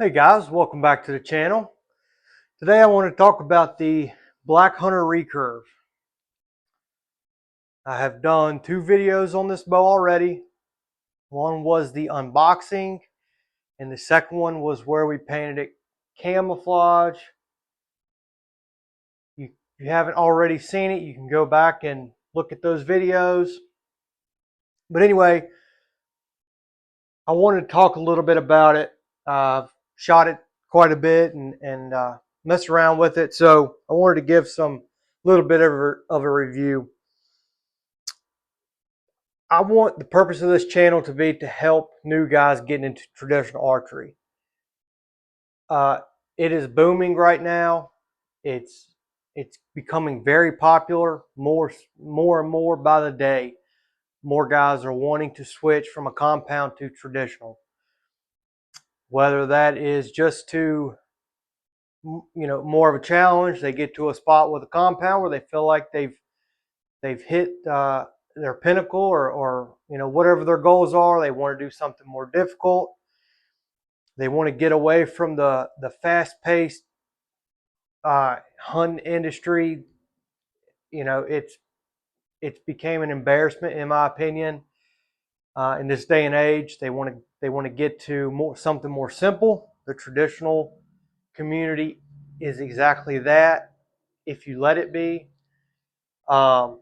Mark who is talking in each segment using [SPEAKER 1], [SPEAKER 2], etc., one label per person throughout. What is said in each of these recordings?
[SPEAKER 1] Hey guys, welcome back to the channel. Today I want to talk about the Black Hunter Recurve. I have done two videos on this bow already. One was the unboxing and the second one was where we painted it camouflage. If you haven't already seen it, you can go back and look at those videos. But anyway, I wanted to talk a little bit about it. I've shot it quite a bit and messed around with it, so I wanted to give some little bit of a review. I want the purpose of this channel to be to help new guys getting into traditional archery. It is booming right now. It's becoming very popular, more and more by the day. More guys are wanting to switch from a compound to traditional. Whether that is just to, more of a challenge, they get to a spot with a compound where they feel like they've hit their pinnacle, or whatever their goals are. They want to do something more difficult. They want to get away from the fast-paced hunting industry. It's became an embarrassment, in my opinion. In this day and age, they want to get to something more simple. The traditional community is exactly that, if you let it be. Man,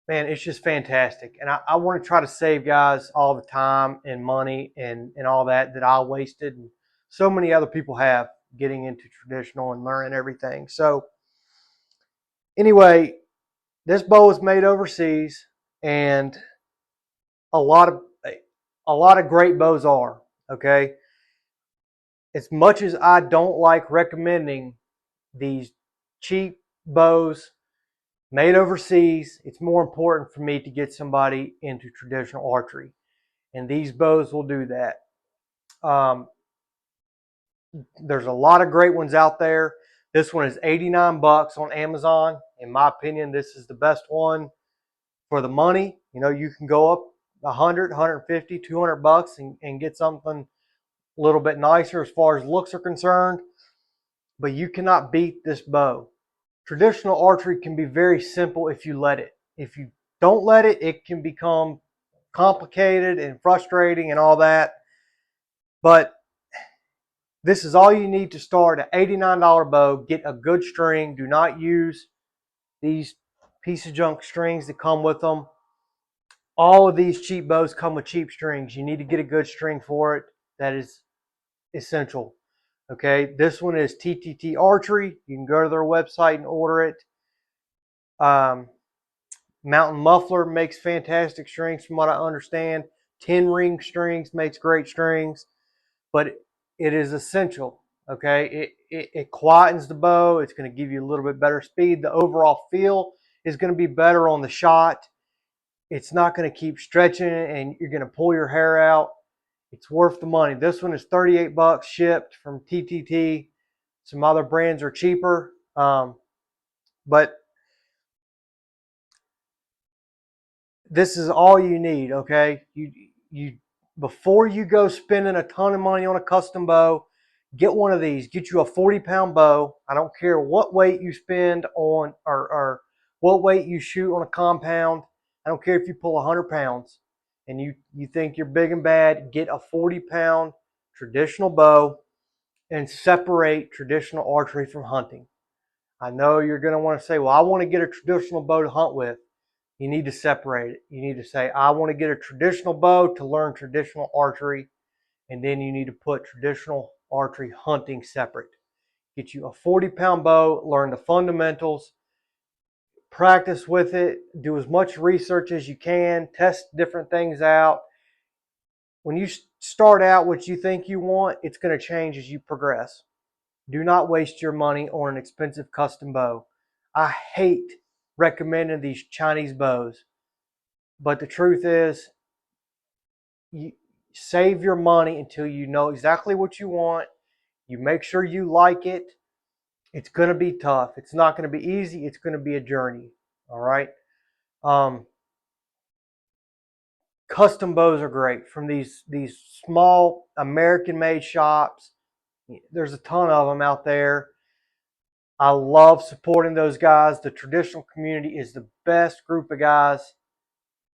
[SPEAKER 1] it's just fantastic. And I want to try to save guys all the time and money and all that I wasted, and so many other people have, getting into traditional and learning everything. So anyway, this bow is made overseas, and a lot of great bows are, okay? As much as I don't like recommending these cheap bows made overseas, it's more important for me to get somebody into traditional archery. And these bows will do that. There's a lot of great ones out there. This one is 89 bucks on Amazon. In my opinion, this is the best one for the money. You can go up 100, 150, 200 bucks and get something a little bit nicer as far as looks are concerned. But you cannot beat this bow. Traditional archery can be very simple if you let it. If you don't let it, it can become complicated and frustrating and all that. But this is all you need to start. An $89 bow. Get a good string. Do not use these piece of junk strings that come with them. All of these cheap bows come with cheap strings. You need to get a good string for it. That is essential. Okay, this one is TTT Archery. You can go to their website and order it. Mountain Muffler makes fantastic strings from what I understand. 10 ring strings makes great strings, but it is essential. Okay, it quietens the bow. It's going to give you a little bit better speed. The overall feel is going to be better on the shot. It's not going to keep stretching and you're going to pull your hair out. It's worth the money. This one is 38 bucks shipped from TTT. Some other brands are cheaper, but this is all you need. Okay, you before you go spending a ton of money on a custom bow, get one of these. Get you a 40-pound bow. I don't care what weight you spend on, or what weight you shoot on a compound. I don't care if you pull 100 pounds and you think you're big and bad. Get a 40-pound traditional bow and separate traditional archery from hunting. I know you're going to want to say, well, I want to get a traditional bow to hunt with. You need to separate it. You need to say, I want to get a traditional bow to learn traditional archery, and then you need to put traditional archery hunting separate. Get you a 40-pound bow, learn the fundamentals, practice with it, do as much research as you can, test different things out. When you start out what you think you want, it's going to change as you progress. Do not waste your money on an expensive custom bow. I hate recommending these Chinese bows, but the truth is, you save your money until you know exactly what you want. You make sure you like it. It's going to be tough. It's not going to be easy. It's going to be a journey. All right. Custom bows are great from these small American-made shops. There's a ton of them out there. I love supporting those guys. The traditional community is the best group of guys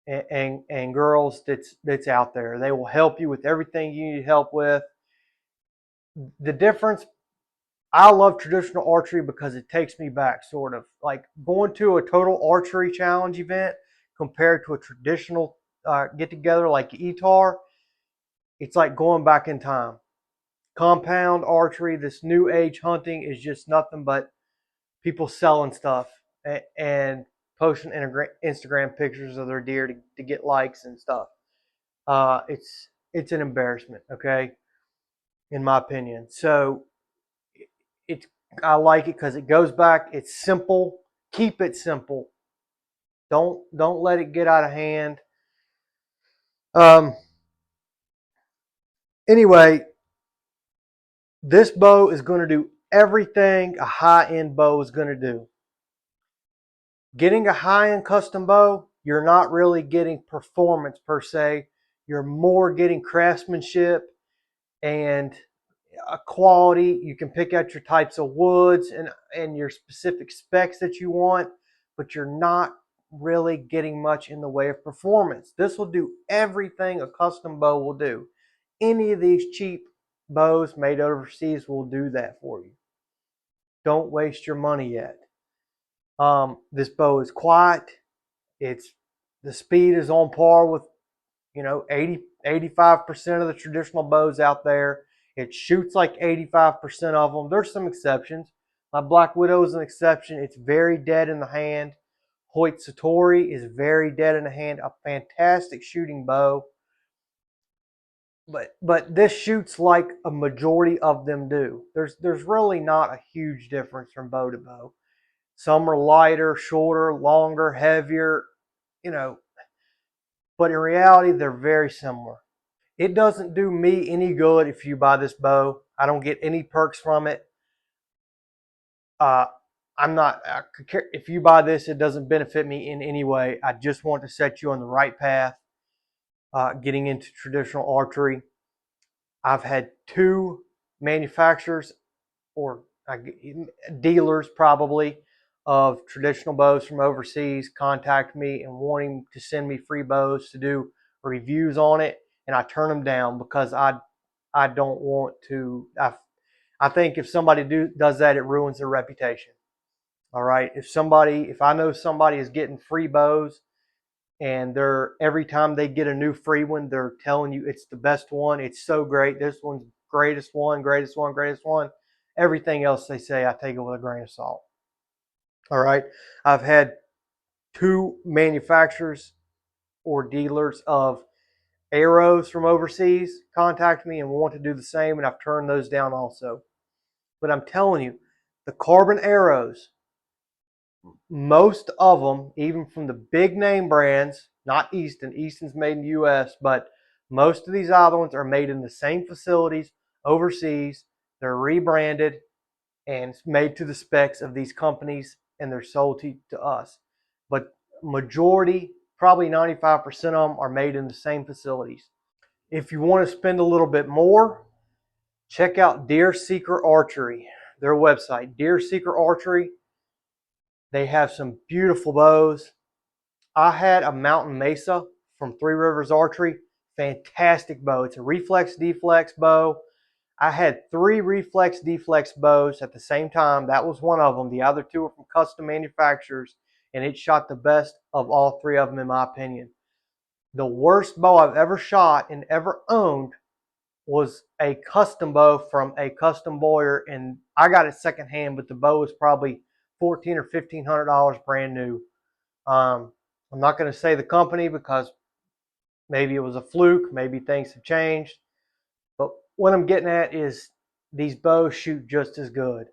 [SPEAKER 1] and girls that's out there. They will help you with everything you need help with. The difference, I love traditional archery because it takes me back, sort of like going to a total archery challenge event compared to a traditional get together like ETAR. It's like going back in time. Compound archery, this new age hunting is just nothing but people selling stuff and posting Instagram pictures of their deer to get likes and stuff. It's an embarrassment, okay, in my opinion. So it's I like it because it goes back. It's simple. Keep it simple. Don't let it get out of hand. Um. Anyway, this bow is going to do everything a high-end bow is going to do. Getting a high-end custom bow, you're not really getting performance per se. You're more getting craftsmanship and a quality. You can pick out your types of woods and your specific specs that you want, but you're not really getting much in the way of performance. This will do everything a custom bow will do. Any of these cheap bows made overseas will do that for you. Don't waste your money yet. This bow is quiet. It's the speed is on par with 85% of the traditional bows out there. It shoots like 85% of them. There's some exceptions. My Black Widow is an exception. It's very dead in the hand. Hoyt Satori is very dead in the hand. A fantastic shooting bow. But this shoots like a majority of them do. There's really not a huge difference from bow to bow. Some are lighter, shorter, longer, heavier, you know, but in reality they're very similar. It doesn't do me any good if you buy this bow. I don't get any perks from it. Uh, I'm not. If you buy this, it doesn't benefit me in any way. I just want to set you on the right path, getting into traditional archery. I've had two manufacturers or dealers probably of traditional bows from overseas contact me and wanting to send me free bows to do reviews on it, and I turn them down because I don't want to. I think if somebody does that, it ruins their reputation. All right. If I know somebody is getting free bows and they're every time they get a new free one, they're telling you it's the best one. It's so great. This one's greatest one, greatest one, greatest one. Everything else they say, I take it with a grain of salt. All right. I've had two manufacturers or dealers of arrows from overseas contact me and want to do the same, and I've turned those down also. But I'm telling you, the carbon arrows, most of them, even from the big name brands, not Easton, Easton's made in the US, but most of these other ones are made in the same facilities overseas. They're rebranded and made to the specs of these companies, and they're sold to us. But majority, probably 95% of them, are made in the same facilities. If you want to spend a little bit more, check out Deer Seeker Archery, their website, Deer Seeker Archery. They have some beautiful bows. I had a Mountain Mesa from Three Rivers Archery. Fantastic bow. It's a reflex deflex bow. I had three reflex deflex bows at the same time. That was one of them. The other two were from custom manufacturers, and it shot the best of all three of them, in my opinion. The worst bow I've ever shot and ever owned was a custom bow from a custom boyer, and I got it secondhand, but the bow was probably $1,400 or $1,500 brand new. I'm not going to say the company because maybe it was a fluke, maybe things have changed. But what I'm getting at is these bows shoot just as good.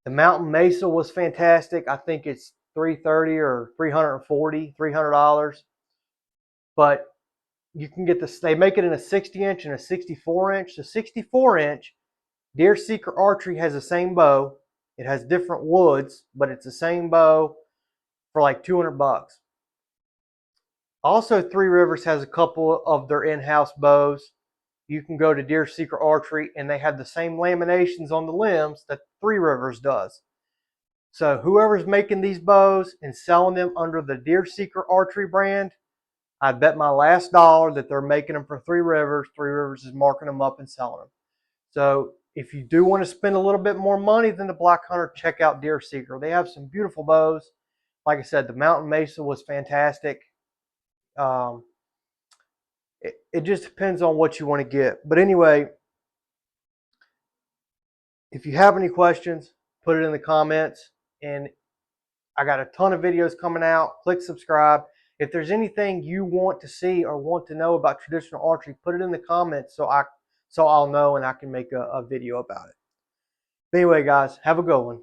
[SPEAKER 1] The Mountain Mesa was fantastic. I think it's $330 or $340, $300. But you can get this. They make it in a 60-inch and a 64-inch. The 64-inch, Deer Seeker Archery has the same bow. It has different woods, but it's the same bow for like $200. Also, Three Rivers has a couple of their in-house bows. You can go to Deer Seeker Archery and they have the same laminations on the limbs that Three Rivers does. So whoever's making these bows and selling them under the Deer Seeker Archery brand, I bet my last dollar that they're making them for Three Rivers. Three Rivers is marking them up and selling them. So if you do want to spend a little bit more money than the Black Hunter, check out Deer Seeker. They have some beautiful bows. Like I said, the Mountain Mesa was fantastic. Um, it just depends on what you want to get. But anyway, if you have any questions, put it in the comments. And I got a ton of videos coming out. Click subscribe. If there's anything you want to see or want to know about traditional archery, put it in the comments so I'll know and I can make a video about it. But anyway, guys, have a good one.